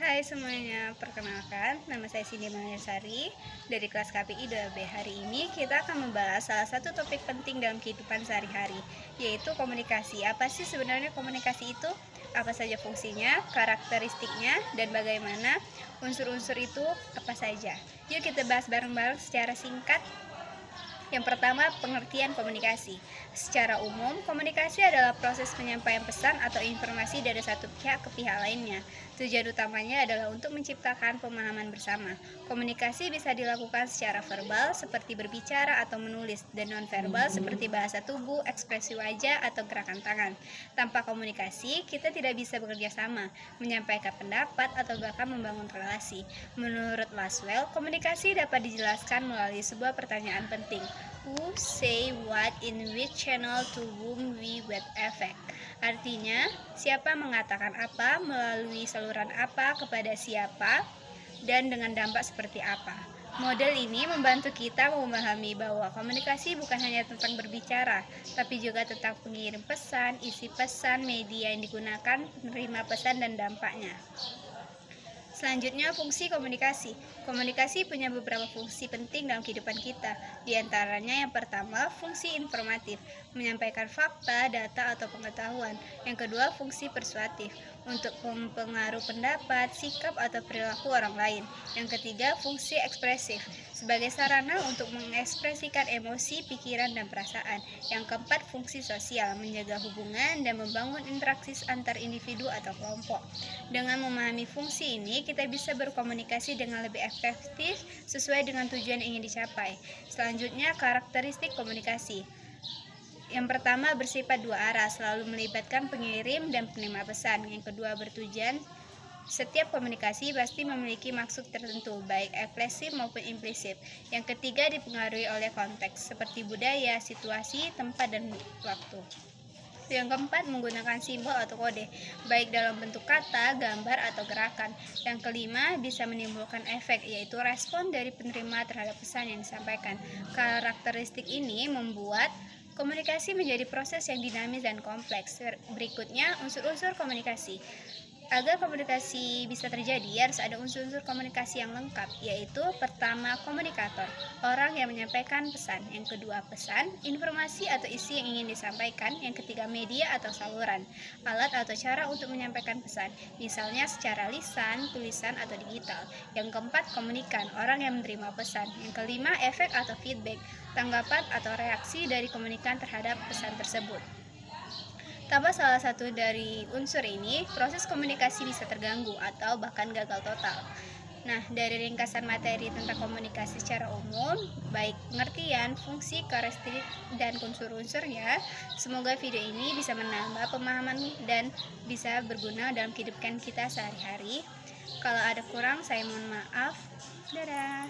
Hai semuanya, perkenalkan, nama saya Cindy Maharsari dari kelas KPI 2B. Hari ini kita akan membahas salah satu topik penting dalam kehidupan sehari-hari, yaitu komunikasi. Apa sih sebenarnya komunikasi itu? Apa saja fungsinya, karakteristiknya, dan bagaimana unsur-unsur itu apa saja? Yuk kita bahas bareng-bareng secara singkat. Yang pertama, pengertian komunikasi. Secara umum, komunikasi adalah proses penyampaian pesan atau informasi dari satu pihak ke pihak lainnya. Tujuan utamanya adalah untuk menciptakan pemahaman bersama. Komunikasi bisa dilakukan secara verbal, seperti berbicara atau menulis, dan non-verbal seperti bahasa tubuh, ekspresi wajah, atau gerakan tangan. Tanpa komunikasi, kita tidak bisa bekerja sama, menyampaikan pendapat, atau bahkan membangun relasi. Menurut Laswell, komunikasi dapat dijelaskan melalui sebuah pertanyaan penting. Who say what in which channel to whom we with effect. Artinya, siapa mengatakan apa, melalui saluran apa, kepada siapa, dan dengan dampak seperti apa. Model ini membantu kita memahami bahwa komunikasi bukan hanya tentang berbicara, tapi juga tentang pengirim pesan, isi pesan, media yang digunakan, penerima pesan, dan dampaknya. Selanjutnya, fungsi komunikasi. Komunikasi punya beberapa fungsi penting dalam kehidupan kita. Di antaranya yang pertama, fungsi informatif, menyampaikan fakta, data, atau pengetahuan. Yang kedua, fungsi persuasif, untuk mempengaruhi pendapat, sikap, atau perilaku orang lain. Yang ketiga, fungsi ekspresif, sebagai sarana untuk mengekspresikan emosi, pikiran, dan perasaan. Yang keempat, fungsi sosial, menjaga hubungan dan membangun interaksi antar individu atau kelompok. Dengan memahami fungsi ini, kita bisa berkomunikasi dengan lebih efektif sesuai dengan tujuan yang ingin dicapai. Selanjutnya, karakteristik komunikasi. Yang pertama, bersifat dua arah, selalu melibatkan pengirim dan penerima pesan. Yang kedua, bertujuan. Setiap komunikasi pasti memiliki maksud tertentu, baik eksplisit maupun implisit. Yang ketiga, dipengaruhi oleh konteks, seperti budaya, situasi, tempat, dan waktu. Yang keempat, menggunakan simbol atau kode, baik dalam bentuk kata, gambar, atau gerakan. Yang kelima, bisa menimbulkan efek, yaitu respon dari penerima terhadap pesan yang disampaikan. Karakteristik ini membuat komunikasi menjadi proses yang dinamis dan kompleks. Berikutnya, unsur-unsur komunikasi. Agar komunikasi bisa terjadi, harus ada unsur-unsur komunikasi yang lengkap, yaitu pertama, komunikator, orang yang menyampaikan pesan. Yang kedua, pesan, informasi atau isi yang ingin disampaikan. Yang ketiga, media atau saluran, alat atau cara untuk menyampaikan pesan, misalnya secara lisan, tulisan, atau digital. Yang keempat, komunikan, orang yang menerima pesan. Yang kelima, efek atau feedback, tanggapan atau reaksi dari komunikan terhadap pesan tersebut. Tanpa salah satu dari unsur ini, proses komunikasi bisa terganggu atau bahkan gagal total. Nah, dari ringkasan materi tentang komunikasi secara umum, baik pengertian, fungsi, karakteristik, dan unsur-unsurnya, semoga video ini bisa menambah pemahaman dan bisa berguna dalam kehidupan kita sehari-hari. Kalau ada kurang, saya mohon maaf. Dadah.